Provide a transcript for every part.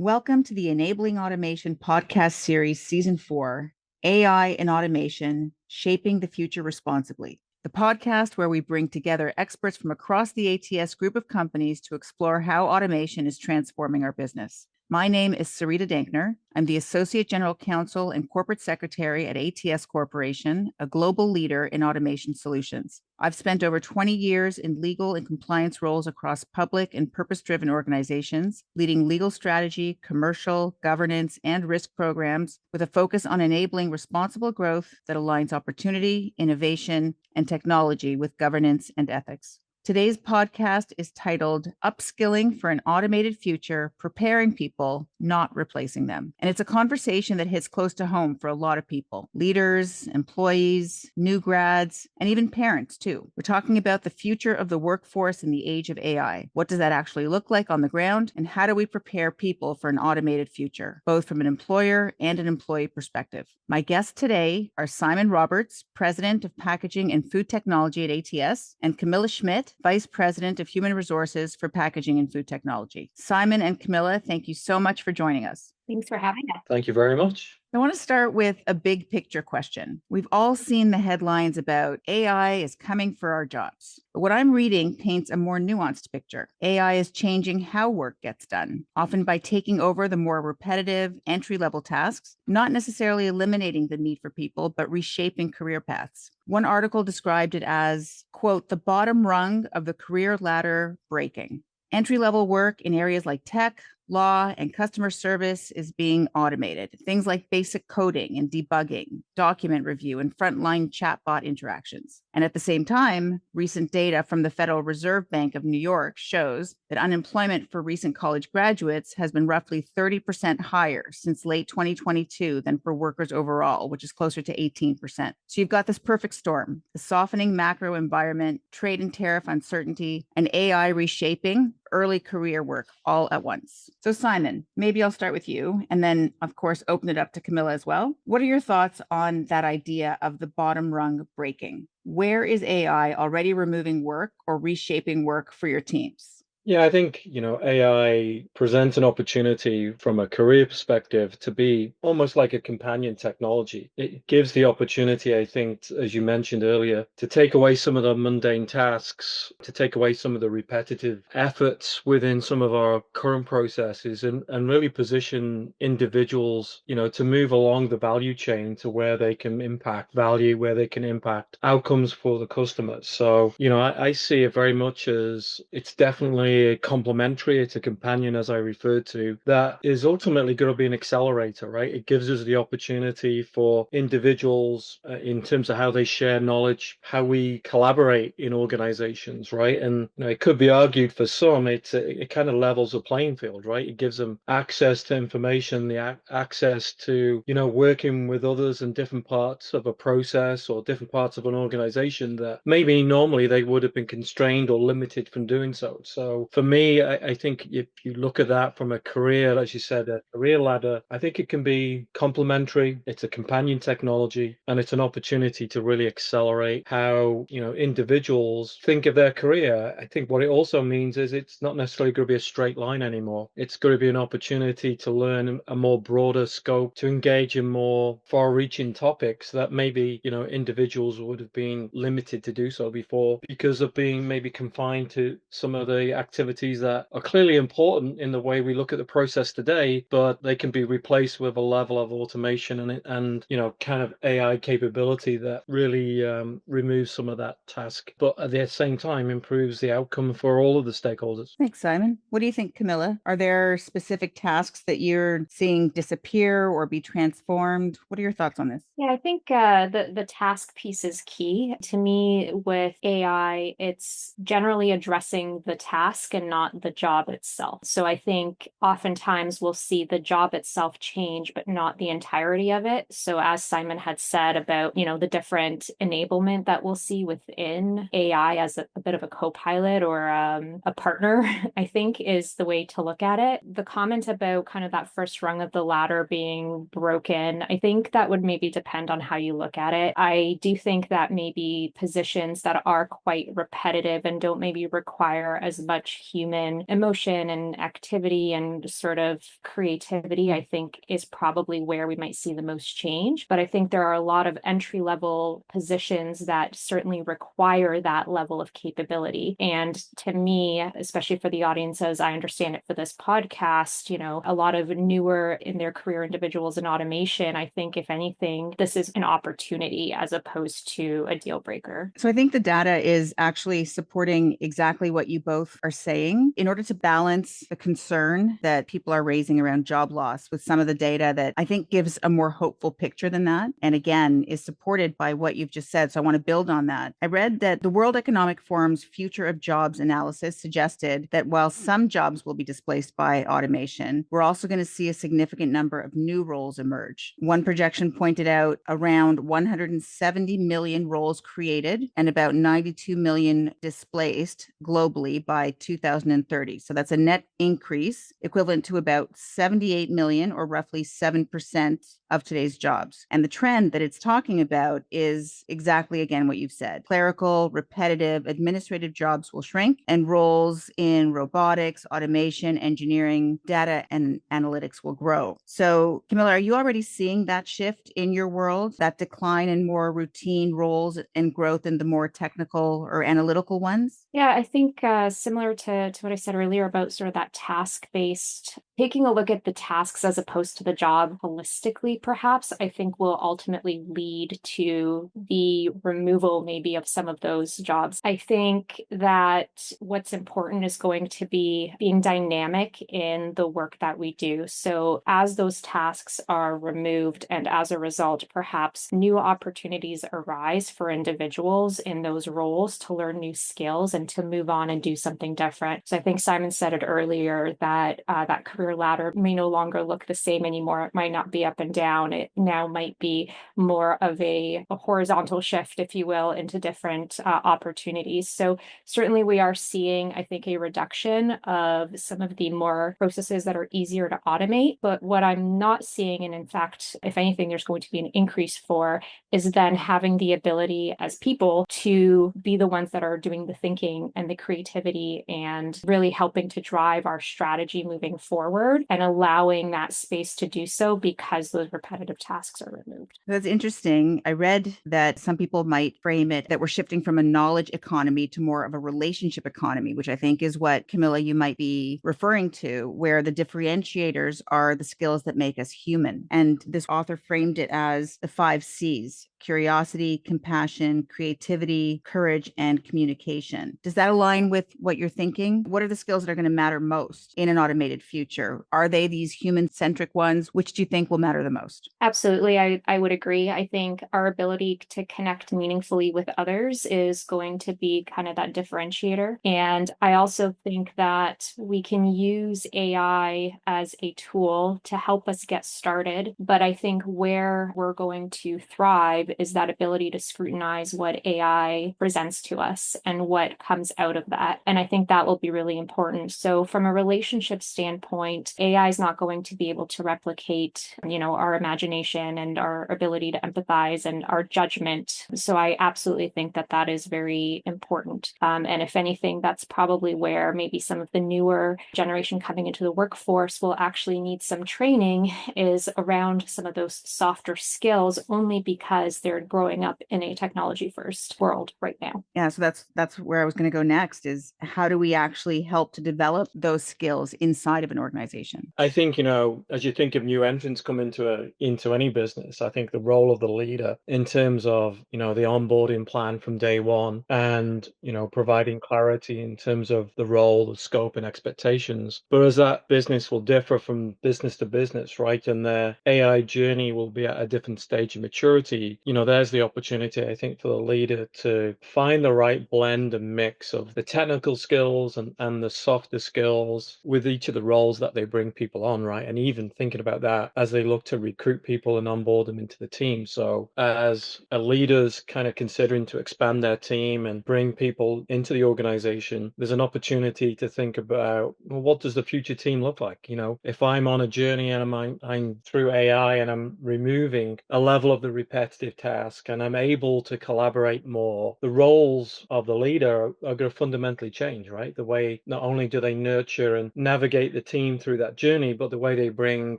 Welcome to the Enabling Automation podcast series, season 4, AI and Automation, Shaping the Future Responsibly. The podcast where we bring together experts from across the ATS group of companies to explore how automation is transforming our business. My name is Sarita Dankner. I'm the Associate General Counsel and Corporate Secretary at ATS Corporation, a global leader in automation solutions. I've spent over 20 years in legal and compliance roles across public and purpose-driven organizations, leading legal strategy, commercial, governance, and risk programs with a focus on enabling responsible growth that aligns opportunity, innovation, and technology with governance and ethics. Today's podcast is titled Upskilling for an Automated Future, Preparing People, Not Replacing Them. And it's a conversation that hits close to home for a lot of people, leaders, employees, new grads, and even parents too. We're talking about the future of the workforce in the age of AI. What does that actually look like on the ground? And how do we prepare people for an automated future, both from an employer and an employee perspective? My guests today are Simon Roberts, President of Packaging and Food Technology at ATS, and Kamila Schmitt, Vice President of Human Resources for Packaging and Food Technology. Simon and Kamila, thank you so much for joining us. Thanks for having us. Thank you very much. I want to start with a big picture question. We've all seen the headlines about AI is coming for our jobs. But what I'm reading paints a more nuanced picture. AI is changing how work gets done, often by taking over the more repetitive entry-level tasks, not necessarily eliminating the need for people, but reshaping career paths. One article described it as, quote, the bottom rung of the career ladder breaking. Entry-level work in areas like tech, law, and customer service is being automated. Things like basic coding and debugging, document review, and frontline chatbot interactions. And at the same time, recent data from the Federal Reserve Bank of New York shows that unemployment for recent college graduates has been roughly 30% higher since late 2022 than for workers overall, which is closer to 18%. So you've got this perfect storm, the softening macro environment, trade and tariff uncertainty, and AI reshaping early career work all at once. So Simon, maybe I'll start with you and then, of course, open it up to Kamila as well. What are your thoughts on that idea of the bottom rung breaking? Where is AI already removing work or reshaping work for your teams? Yeah, I think, AI presents an opportunity from a career perspective to be almost like a companion technology. It gives the opportunity, I think, as you mentioned earlier, to take away some of the mundane tasks, to take away some of the repetitive efforts within some of our current processes and really position individuals, to move along the value chain to where they can impact value, where they can impact outcomes for the customers. So, I see it very much as it's definitely complementary, it's a companion, as I referred to, that is ultimately going to be an accelerator, right? It gives us the opportunity for individuals in terms of how they share knowledge, how we collaborate in organizations, right? And it could be argued for some, it kind of levels the playing field, right? It gives them access to information, the access to, working with others in different parts of a process or different parts of an organization that maybe normally they would have been constrained or limited from doing so. So for me, I think if you look at that from a career, as you said, a career ladder, I think it can be complementary. It's a companion technology, and it's an opportunity to really accelerate how, individuals think of their career. I think what it also means is it's not necessarily going to be a straight line anymore. It's going to be an opportunity to learn a more broader scope, to engage in more far-reaching topics that maybe, individuals would have been limited to do so before because of being maybe confined to some of the activities that are clearly important in the way we look at the process today, but they can be replaced with a level of automation and kind of AI capability that really removes some of that task, but at the same time improves the outcome for all of the stakeholders. Thanks, Simon. What do you think, Kamila? Are there specific tasks that you're seeing disappear or be transformed? What are your thoughts on this? Yeah, I think the task piece is key. To me, with AI, it's generally addressing the task and not the job itself. So I think oftentimes we'll see the job itself change, but not the entirety of it. So as Simon had said about, the different enablement that we'll see within AI as a bit of a co-pilot or a partner, I think is the way to look at it. The comment about kind of that first rung of the ladder being broken, I think that would maybe depend on how you look at it. I do think that maybe positions that are quite repetitive and don't maybe require as much much human emotion and activity and sort of creativity, I think is probably where we might see the most change. But I think there are a lot of entry level positions that certainly require that level of capability. And to me, especially for the audience, as I understand it for this podcast, a lot of newer in their career individuals in automation, I think if anything, this is an opportunity as opposed to a deal breaker. So I think the data is actually supporting exactly what you both are saying. In order to balance the concern that people are raising around job loss with some of the data that I think gives a more hopeful picture than that, and again, is supported by what you've just said. So I want to build on that. I read that the World Economic Forum's Future of Jobs analysis suggested that while some jobs will be displaced by automation, we're also going to see a significant number of new roles emerge. One projection pointed out around 170 million roles created and about 92 million displaced globally by 2030. So that's a net increase equivalent to about 78 million, or roughly 7% of today's jobs. And the trend that it's talking about is exactly, again, what you've said. Clerical, repetitive, administrative jobs will shrink, and roles in robotics, automation, engineering, data, and analytics will grow. So, Kamila, are you already seeing that shift in your world, that decline in more routine roles and growth in the more technical or analytical ones? Yeah, I think similar to what I said earlier about sort of that task-based, taking a look at the tasks as opposed to the job holistically, perhaps, I think will ultimately lead to the removal maybe of some of those jobs. I think that what's important is going to be being dynamic in the work that we do. So as those tasks are removed and as a result, perhaps new opportunities arise for individuals in those roles to learn new skills and to move on and do something different. So I think Simon said it earlier that that career ladder may no longer look the same anymore. It might not be up and down. It now might be more of a horizontal shift, if you will, into different opportunities. So certainly we are seeing, I think, a reduction of some of the more processes that are easier to automate. But what I'm not seeing, and in fact, if anything, there's going to be an increase for, is then having the ability as people to be the ones that are doing the thinking and the creativity and really helping to drive our strategy moving forward and allowing that space to do so because those repetitive tasks are removed. That's interesting. I read that some people might frame it that we're shifting from a knowledge economy to more of a relationship economy, which I think is what, Kamila, you might be referring to, where the differentiators are the skills that make us human. And this author framed it as the 5 C's: curiosity, compassion, creativity, courage, and communication. Does that align with what you're thinking? What are the skills that are going to matter most in an automated future? Are they these human-centric ones? Which do you think will matter the most? Absolutely. I would agree. I think our ability to connect meaningfully with others is going to be kind of that differentiator. And I also think that we can use AI as a tool to help us get started. But I think where we're going to thrive is that ability to scrutinize what AI presents to us and what comes out of that. And I think that will be really important. So from a relationship standpoint, AI is not going to be able to replicate, our imagination and our ability to empathize and our judgment. So I absolutely think that that is very important. And if anything, that's probably where maybe some of the newer generation coming into the workforce will actually need some training, is around some of those softer skills, only because they're growing up in a technology first world right now. Yeah, so that's where I was going to go next, is how do we actually help to develop those skills inside of an organization? I think, as you think of new entrants come into any business, I think the role of the leader in terms of, the onboarding plan from day one and, providing clarity in terms of the role, the scope and expectations. But as that business will differ from business to business, right? And their AI journey will be at a different stage of maturity. There's the opportunity, I think, for the leader to find the right blend and mix of the technical skills and the softer skills with each of the roles that they bring people on, right? And even thinking about that as they look to recruit people and onboard them into the team. So as a leader's kind of considering to expand their team and bring people into the organization, there's an opportunity to think about, well, what does the future team look like? If I'm on a journey and I'm through AI and I'm removing a level of the repetitive task and I'm able to collaborate more, the roles of the leader are going to fundamentally change, right? The way not only do they nurture and navigate the team through that journey, but the way they bring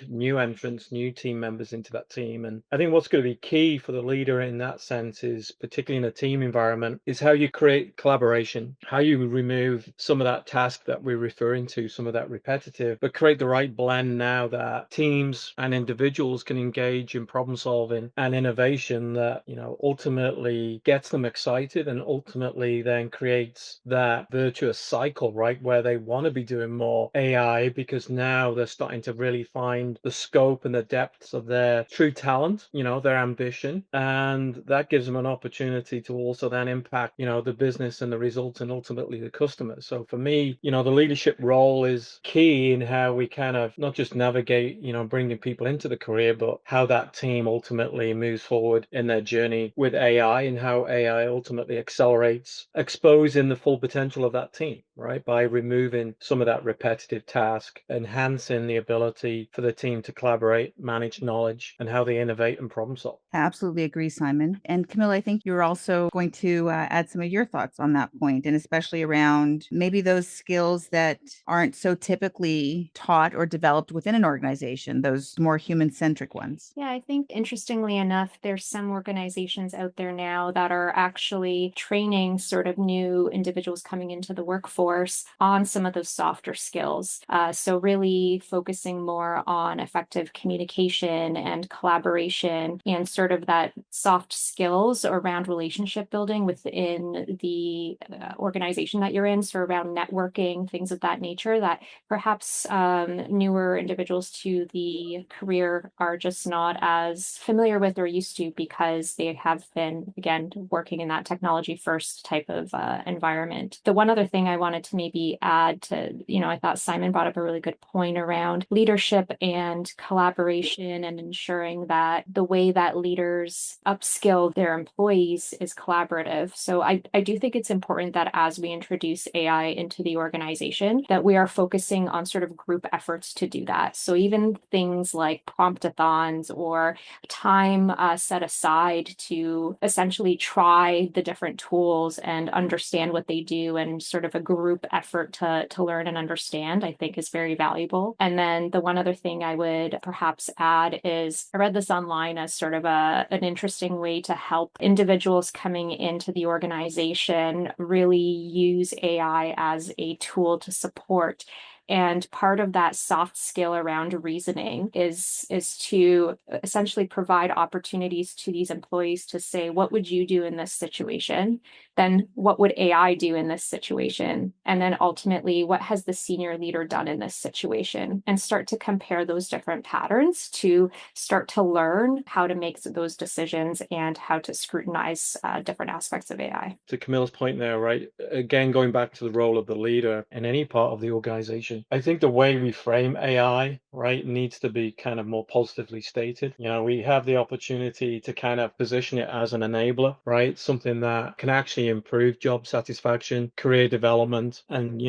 new entrants, new team members into that team. And I think what's going to be key for the leader in that sense is, particularly in a team environment, is how you create collaboration, how you remove some of that task that we're referring to, some of that repetitive, but create the right blend now that teams and individuals can engage in problem solving and innovation that, ultimately gets them excited and ultimately then creates that virtuous cycle, right? Where they want to be doing more AI because now they're starting to really find the scope and the depths of their true talent, their ambition. And that gives them an opportunity to also then impact, the business and the results and ultimately the customers. So for me, the leadership role is key in how we kind of not just navigate, bringing people into the career, but how that team ultimately moves forward in their journey with AI and how AI ultimately accelerates exposing the full potential of that team, right? By removing some of that repetitive task, enhancing the ability for the team to collaborate, manage knowledge, and how they innovate and problem solve. I absolutely agree, Simon. And Camilla, I think you're also going to add some of your thoughts on that point, and especially around maybe those skills that aren't so typically taught or developed within an organization, those more human-centric ones. Yeah, I think interestingly enough, there's some organizations out there now that are actually training sort of new individuals coming into the workforce on some of those softer skills. So really focusing more on effective communication and collaboration and sort of that soft skills around relationship building within the organization that you're in. So around networking, things of that nature that perhaps newer individuals to the career are just not as familiar with or used to because they have been, again, working in that technology first type of environment. The one other thing I wanted to maybe add to, I thought Simon brought up a really good point around leadership and collaboration and ensuring that the way that leaders upskill their employees is collaborative. So I do think it's important that as we introduce AI into the organization, that we are focusing on sort of group efforts to do that. So even things like promptathons or time set aside to essentially try the different tools and understand what they do and sort of a group effort to learn and understand, I think is very valuable. And then the one other thing I would perhaps add is I read this online as sort of an interesting way to help individuals coming into the organization really use AI as a tool to support. And part of that soft skill around reasoning is to essentially provide opportunities to these employees to say, what would you do in this situation? Then what would AI do in this situation? And then ultimately, what has the senior leader done in this situation? And start to compare those different patterns to start to learn how to make those decisions and how to scrutinize different aspects of AI. To Camilla's point there, right? Again, going back to the role of the leader in any part of the organization, I think the way we frame AI, right, needs to be kind of more positively stated. We have the opportunity to kind of position it as an enabler, right? Something that can actually improve job satisfaction, career development, and,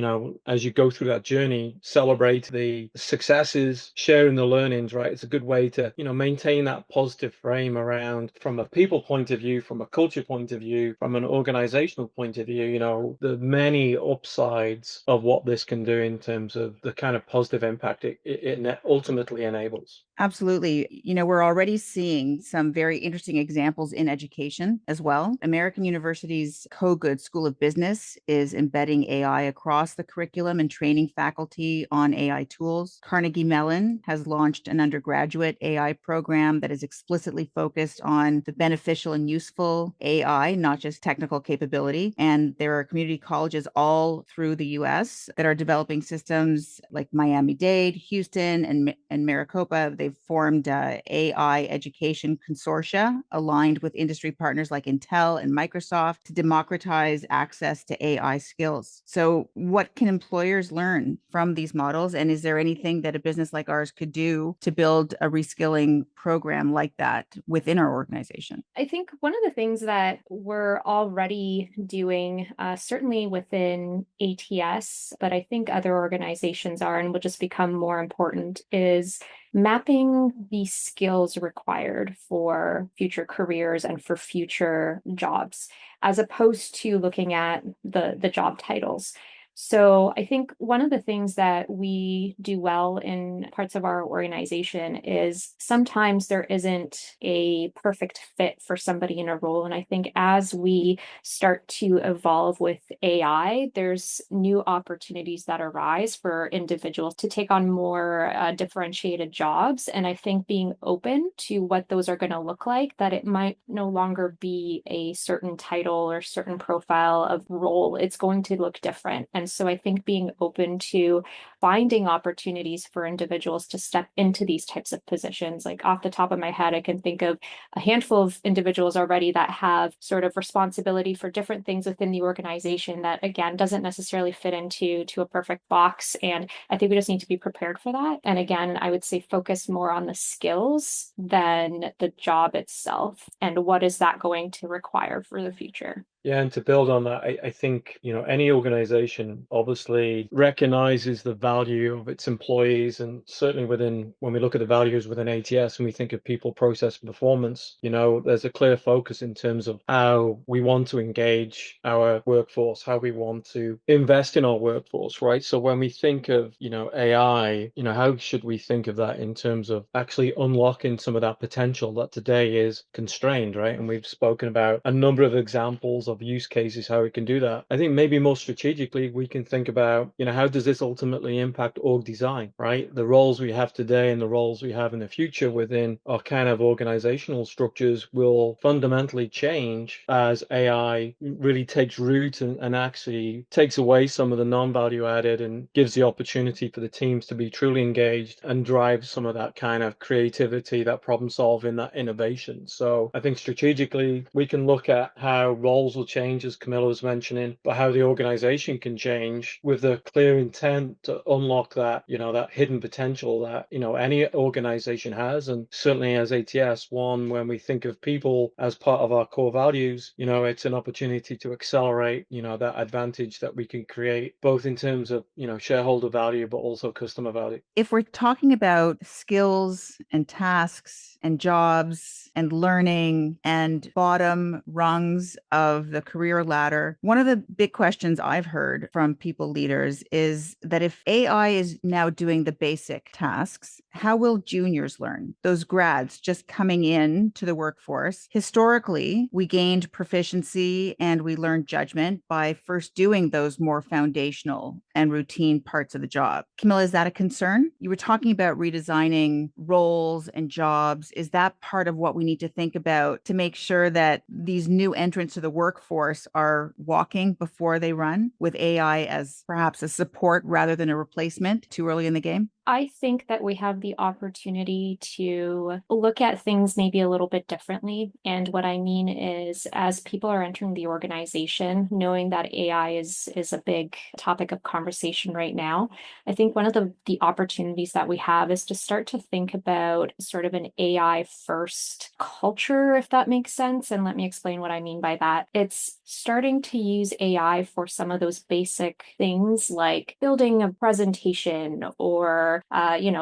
as you go through that journey, celebrate the successes, sharing the learnings, right? It's a good way to, maintain that positive frame around from a people point of view, from a culture point of view, from an organizational point of view, the many upsides of what this can do in terms of the kind of positive impact it ultimately enables. Absolutely. We're already seeing some very interesting examples in education as well. American University's CoGood School of Business is embedding AI across the curriculum and training faculty on AI tools. Carnegie Mellon has launched an undergraduate AI program that is explicitly focused on the beneficial and useful AI, not just technical capability. And there are community colleges all through the US that are developing systems towns like Miami-Dade, Houston, and Maricopa, they've formed AI education consortia aligned with industry partners like Intel and Microsoft to democratize access to AI skills. So what can employers learn from these models? And is there anything that a business like ours could do to build a reskilling program like that within our organization? I think one of the things that we're already doing, certainly within ATS, but I think other organizations are and will just become more important, is mapping the skills required for future careers and for future jobs, as opposed to looking at the job titles. So I think one of the things that we do well in parts of our organization is sometimes there isn't a perfect fit for somebody in a role. And I think as we start to evolve with AI, there's new opportunities that arise for individuals to take on more differentiated jobs. And I think being open to what those are going to look like, that it might no longer be a certain title or certain profile of role. It's going to look different. And so I think being open to finding opportunities for individuals to step into these types of positions, like off the top of my head, I can think of a handful of individuals already that have sort of responsibility for different things within the organization that, again, doesn't necessarily fit into a perfect box. And I think we just need to be prepared for that. And again, I would say focus more on the skills than the job itself. And what is that going to require for the future? Yeah, and to build on that, I think, any organization obviously recognizes the value of its employees. And certainly when we look at the values within ATS and we think of people, process, and performance, there's a clear focus in terms of how we want to engage our workforce, how we want to invest in our workforce, right? So when we think of, AI, how should we think of that in terms of actually unlocking some of that potential that today is constrained, right? And we've spoken about a number of examples of use cases how we can do that. I think maybe more strategically we can think about how does this ultimately impact org design, right? The roles we have today and the roles we have in the future within our kind of organizational structures will fundamentally change as AI really takes root and actually takes away some of the non-value added and gives the opportunity for the teams to be truly engaged and drive some of that kind of creativity, that problem solving, that innovation. So I think strategically we can look at how roles will change, as Kamila was mentioning, but how the organization can change with the clear intent to unlock that, that hidden potential that, any organization has. And certainly as ATS, when we think of people as part of our core values, it's an opportunity to accelerate, that advantage that we can create, both in terms of, shareholder value, but also customer value. If we're talking about skills and tasks and jobs and learning and bottom rungs of the career ladder, one of the big questions I've heard from people leaders is that if AI is now doing the basic tasks, how will juniors learn? Those grads just coming in to the workforce. Historically, we gained proficiency and we learned judgment by first doing those more foundational and routine parts of the job. Kamila, is that a concern? You were talking about redesigning roles and jobs. Is that part of what we need to think about to make sure that these new entrants to the workforce are walking before they run, with AI as perhaps a support rather than a replacement too early in the game? I think that we have the opportunity to look at things maybe a little bit differently. And what I mean is, as people are entering the organization, knowing that AI is a big topic of conversation right now, I think one of the opportunities that we have is to start to think about sort of an AI first culture, if that makes sense. And let me explain what I mean by that. It's starting to use AI for some of those basic things like building a presentation or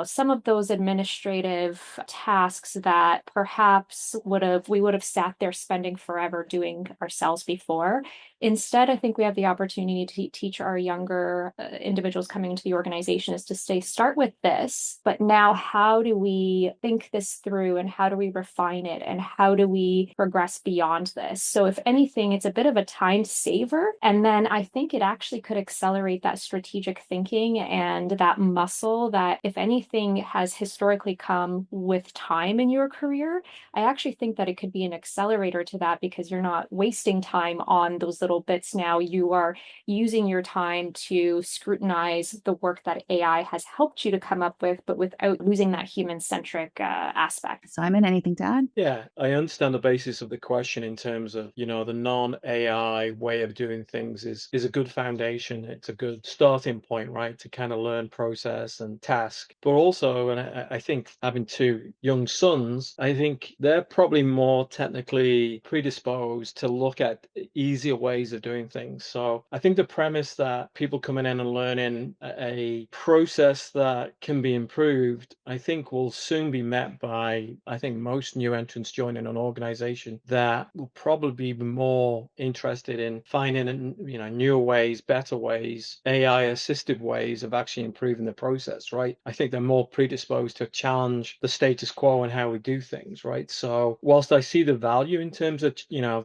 some of those administrative tasks that perhaps we would have sat there spending forever doing ourselves before. Instead, I think we have the opportunity to teach our younger individuals coming into the organization is to start with this, but now how do we think this through and how do we refine it and how do we progress beyond this? So if anything, it's a bit of a time saver. And then I think it actually could accelerate that strategic thinking and that muscle that, if anything, has historically come with time in your career. I actually think that it could be an accelerator to that because you're not wasting time on those little little bits now, you are using your time to scrutinize the work that AI has helped you to come up with, but without losing that human-centric aspect. Simon, anything to add? Yeah, I understand the basis of the question in terms of, the non-AI way of doing things is a good foundation. It's a good starting point, right, to kind of learn process and task. But also, and I think having two young sons, I think they're probably more technically predisposed to look at easier ways of doing things. So I think the premise that people coming in and learning a process that can be improved, I think will soon be met by, I think, most new entrants joining an organization that will probably be more interested in finding, newer ways, better ways, AI assisted ways of actually improving the process, right? I think they're more predisposed to challenge the status quo and how we do things, right? So whilst I see the value in terms of,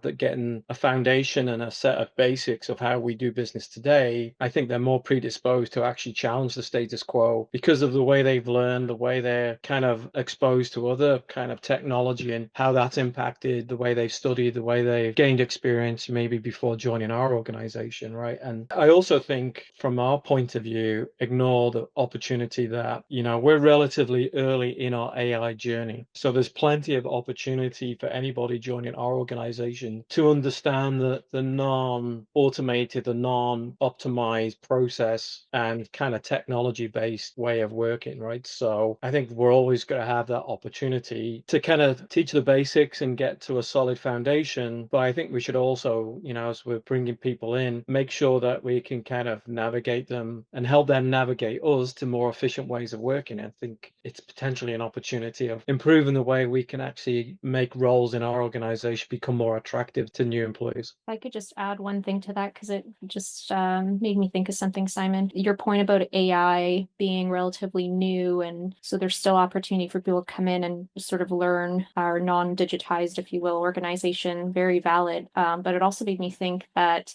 that getting a foundation and a set of basics of how we do business today, I think they're more predisposed to actually challenge the status quo because of the way they've learned, the way they're kind of exposed to other kind of technology and how that's impacted the way they've studied, the way they've gained experience maybe before joining our organization, right? And I also think from our point of view, ignore the opportunity that, we're relatively early in our AI journey. So there's plenty of opportunity for anybody joining our organization to understand the non-automated, the non-optimized process and kind of technology-based way of working, right? So I think we're always going to have that opportunity to kind of teach the basics and get to a solid foundation. But I think we should also, as we're bringing people in, make sure that we can kind of navigate them and help them navigate us to more efficient ways of working. I think it's potentially an opportunity of improving the way we can actually make roles in our organization become more attractive to new employees. If I could just add one thing to that, because it just made me think of something, Simon. Your point about AI being relatively new, and so there's still opportunity for people to come in and sort of learn our non-digitized, if you will, organization, very valid. But it also made me think that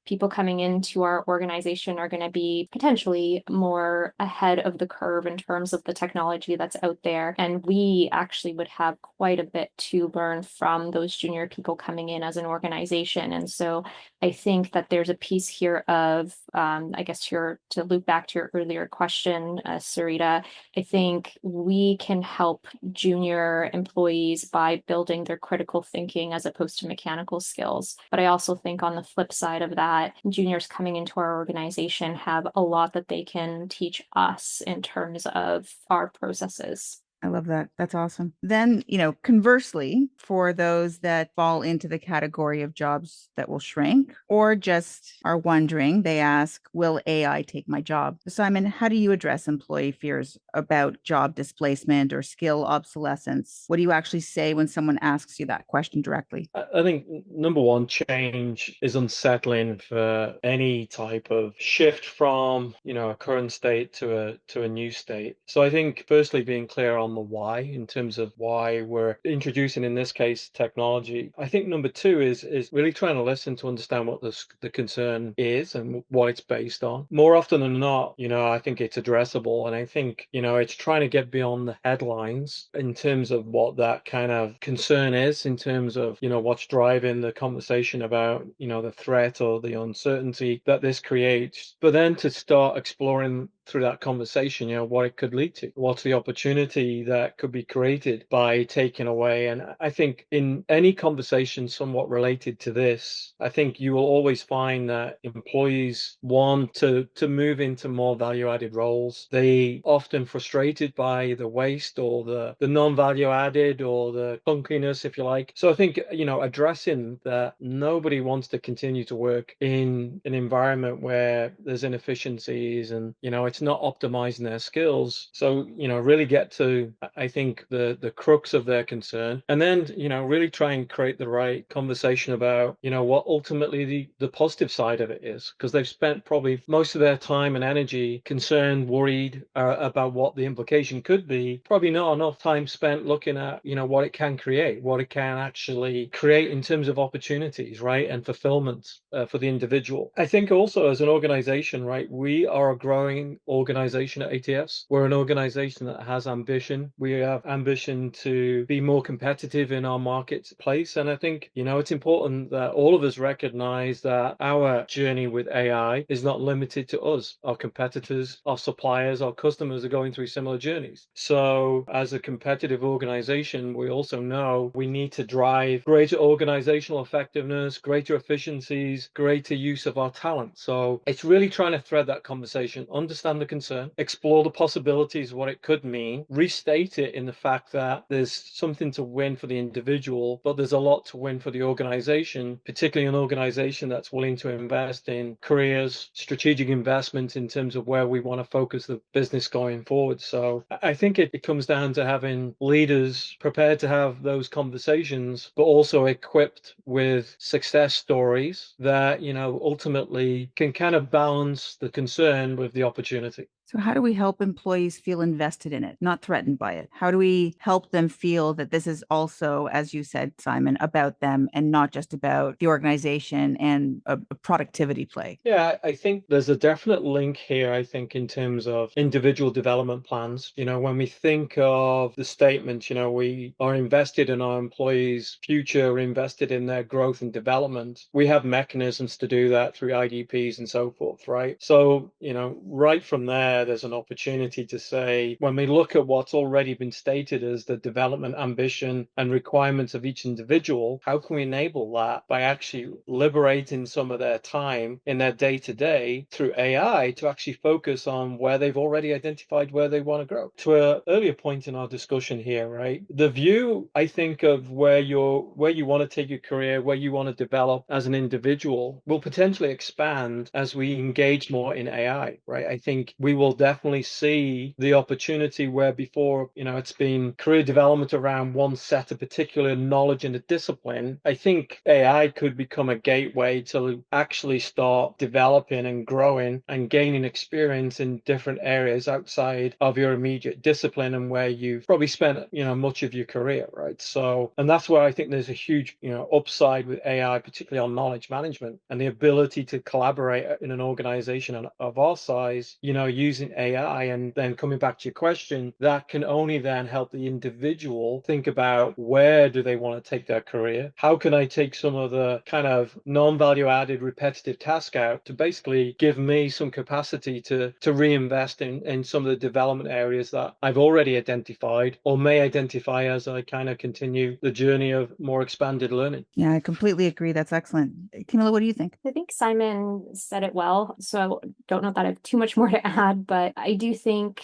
people coming into our organization are going to be potentially more ahead of the curve in terms of the technology that's out there. And we actually would have quite a bit to learn from those junior people coming in as an organization. And so I think that there's a piece here of, I guess to loop back to your earlier question, Sarita, I think we can help junior employees by building their critical thinking as opposed to mechanical skills. But I also think on the flip side of that, juniors coming into our organization have a lot that they can teach us in terms of our processes. I love that. That's awesome. Then, conversely, for those that fall into the category of jobs that will shrink or just are wondering, they ask, will AI take my job? Simon, how do you address employee fears about job displacement or skill obsolescence? What do you actually say when someone asks you that question directly? I think number one, change is unsettling for any type of shift from, a current state to a new state. So I think firstly being clear on the why in terms of why we're introducing, in this case, technology. I think number two is really trying to listen to understand what the concern is and what it's based on. More often than not, I think it's addressable, and I think, it's trying to get beyond the headlines in terms of what that kind of concern is, in terms of, what's driving the conversation about, the threat or the uncertainty that this creates, but then to start exploring through that conversation, what it could lead to, what's the opportunity that could be created by taking away. And I think in any conversation somewhat related to this, I think you will always find that employees want to move into more value-added roles. They often frustrated by the waste or the non-value added or the clunkiness, if you like. So I think, addressing that nobody wants to continue to work in an environment where there's inefficiencies and, it's not optimizing their skills. So, really get to, I think, the crux of their concern, and then, really try and create the right conversation about, what ultimately the positive side of it is, because they've spent probably most of their time and energy concerned, worried about what the implication could be. Probably not enough time spent looking at, what it can create, what it can actually create in terms of opportunities, right, and fulfillment for the individual. I think also as an organization, right, we are a growing organization at ATS. We're an organization that has ambition. We have ambition to be more competitive in our marketplace. And I think, it's important that all of us recognize that our journey with AI is not limited to us. Our competitors, our suppliers, our customers are going through similar journeys. So as a competitive organization, we also know we need to drive greater organizational effectiveness, greater efficiencies, greater use of our talent. So it's really trying to thread that conversation, understand the concern, explore the possibilities of what it could mean, restate it in the fact that there's something to win for the individual, but there's a lot to win for the organization, particularly an organization that's willing to invest in careers, strategic investment in terms of where we want to focus the business going forward. So I think it comes down to having leaders prepared to have those conversations, but also equipped with success stories that, ultimately can kind of balance the concern with the opportunity. So how do we help employees feel invested in it, not threatened by it? How do we help them feel that this is also, as you said, Simon, about them and not just about the organization and a productivity play? Yeah, I think there's a definite link here, I think, in terms of individual development plans. When we think of the statement, we are invested in our employees' future, we're invested in their growth and development. We have mechanisms to do that through IDPs and so forth, right? So, right from there's an opportunity to say, when we look at what's already been stated as the development ambition and requirements of each individual, how can we enable that by actually liberating some of their time in their day-to-day through AI to actually focus on where they've already identified where they want to grow? To an earlier point in our discussion here, right? The view, I think, of where you want to take your career, where you want to develop as an individual will potentially expand as we engage more in AI, right? I think we will definitely see the opportunity where before, it's been career development around one set of particular knowledge and a discipline. I think AI could become a gateway to actually start developing and growing and gaining experience in different areas outside of your immediate discipline and where you've probably spent, much of your career, right? So, and that's where I think there's a huge, upside with AI, particularly on knowledge management and the ability to collaborate in an organization of our size, using AI. And then coming back to your question, that can only then help the individual think about where do they want to take their career? How can I take some of the kind of non-value added repetitive task out to basically give me some capacity to reinvest in some of the development areas that I've already identified or may identify as I kind of continue the journey of more expanded learning. Yeah, I completely agree. That's excellent. Kamila, what do you think? I think Simon said it well. So I don't know that I have too much more to add, but I do think,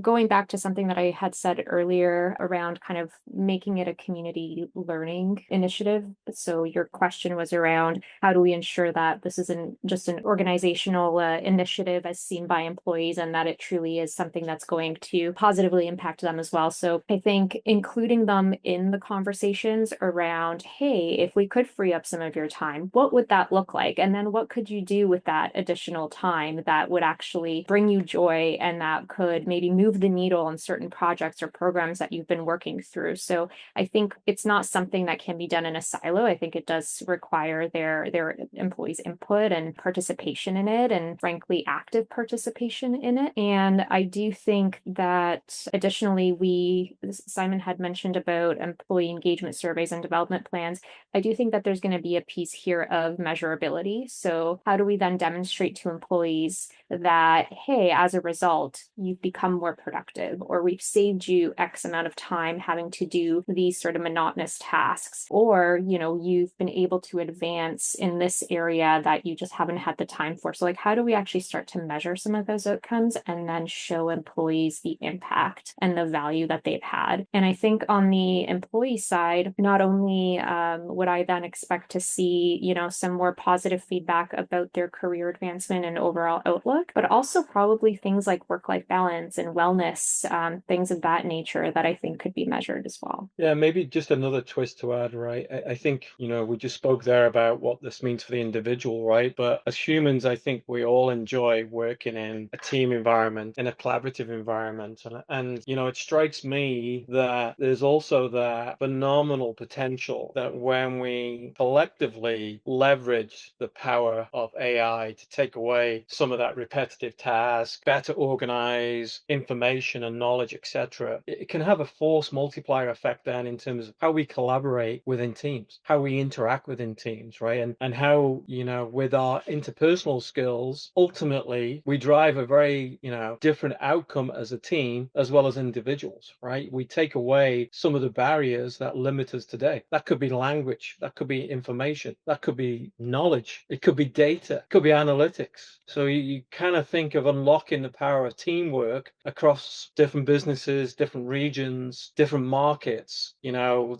going back to something that I had said earlier around kind of making it a community learning initiative. So your question was around how do we ensure that this isn't just an organizational initiative as seen by employees and that it truly is something that's going to positively impact them as well. So I think including them in the conversations around, hey, if we could free up some of your time, what would that look like? And then what could you do with that additional time that would actually bring you joy and that could maybe move the needle on certain projects or programs that you've been working through? So I think it's not something that can be done in a silo. I think it does require their employees' input and participation in it, and frankly, active participation in it. And I do think that additionally, Simon had mentioned about employee engagement surveys and development plans. I do think that there's going to be a piece here of measurability. So how do we then demonstrate to employees that, hey, as a result, you've become more productive, or we've saved you X amount of time having to do these sort of monotonous tasks, or, you've been able to advance in this area that you just haven't had the time for. So like, how do we actually start to measure some of those outcomes and then show employees the impact and the value that they've had? And I think on the employee side, not only would I then expect to see, some more positive feedback about their career advancement and overall outlook, but also probably things like work-life balance and wellness, things of that nature that I think could be measured as well. Yeah, maybe just another twist to add, right? I think, we just spoke there about what this means for the individual, right? But as humans, I think we all enjoy working in a team environment, in a collaborative environment. And it strikes me that there's also that phenomenal potential that when we collectively leverage the power of AI to take away some of that repetitive repetitive tasks, better organize information and knowledge, etc. It can have a force multiplier effect then in terms of how we collaborate within teams, how we interact within teams, right? And how, with our interpersonal skills, ultimately we drive a very, different outcome as a team as well as individuals, right? We take away some of the barriers that limit us today. That could be language, that could be information, that could be knowledge, it could be data, it could be analytics. So you kind of think of unlocking the power of teamwork across different businesses, different regions, different markets.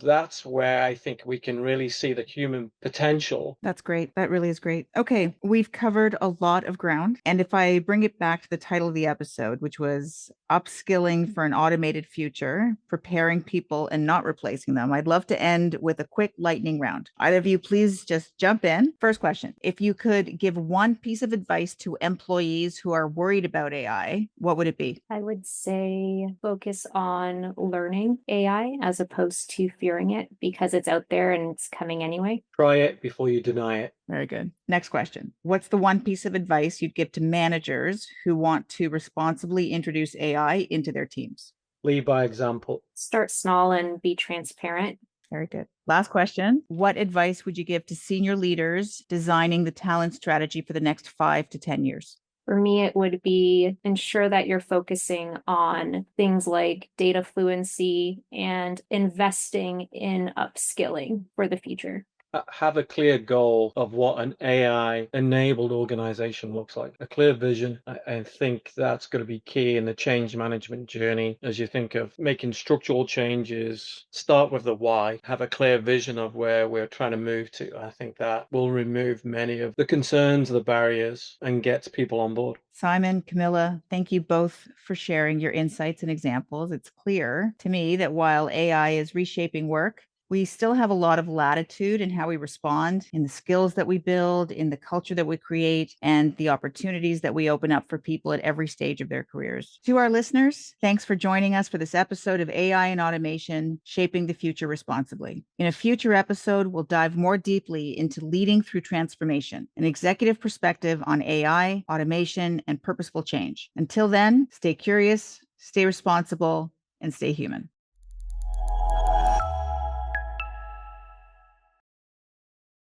That's where I think we can really see the human potential. That's great. That really is great. Okay, we've covered a lot of ground. And if I bring it back to the title of the episode, which was Upskilling for an Automated Future, Preparing People and Not Replacing Them, I'd love to end with a quick lightning round. Either of you, please just jump in. First question. If you could give one piece of advice to employees who are worried about AI, what would it be? I would say focus on learning AI as opposed to fearing it because it's out there and it's coming anyway. Try it before you deny it. Very good. Next question. What's the one piece of advice you'd give to managers who want to responsibly introduce AI into their teams? Lead by example. Start small and be transparent. Very good. Last question. What advice would you give to senior leaders designing the talent strategy for the next 5 to 10 years? For me, it would be ensure that you're focusing on things like data fluency and investing in upskilling for the future. Have a clear goal of what an AI-enabled organization looks like, a clear vision. I think that's going to be key in the change management journey as you think of making structural changes. Start with the why, have a clear vision of where we're trying to move to. I think that will remove many of the concerns, the barriers, and get people on board. Simon, Kamila, thank you both for sharing your insights and examples. It's clear to me that while AI is reshaping work, we still have a lot of latitude in how we respond, in the skills that we build, in the culture that we create, and the opportunities that we open up for people at every stage of their careers. To our listeners, thanks for joining us for this episode of AI and Automation, Shaping the Future Responsibly. In a future episode, we'll dive more deeply into leading through transformation, an executive perspective on AI, automation, and purposeful change. Until then, stay curious, stay responsible, and stay human.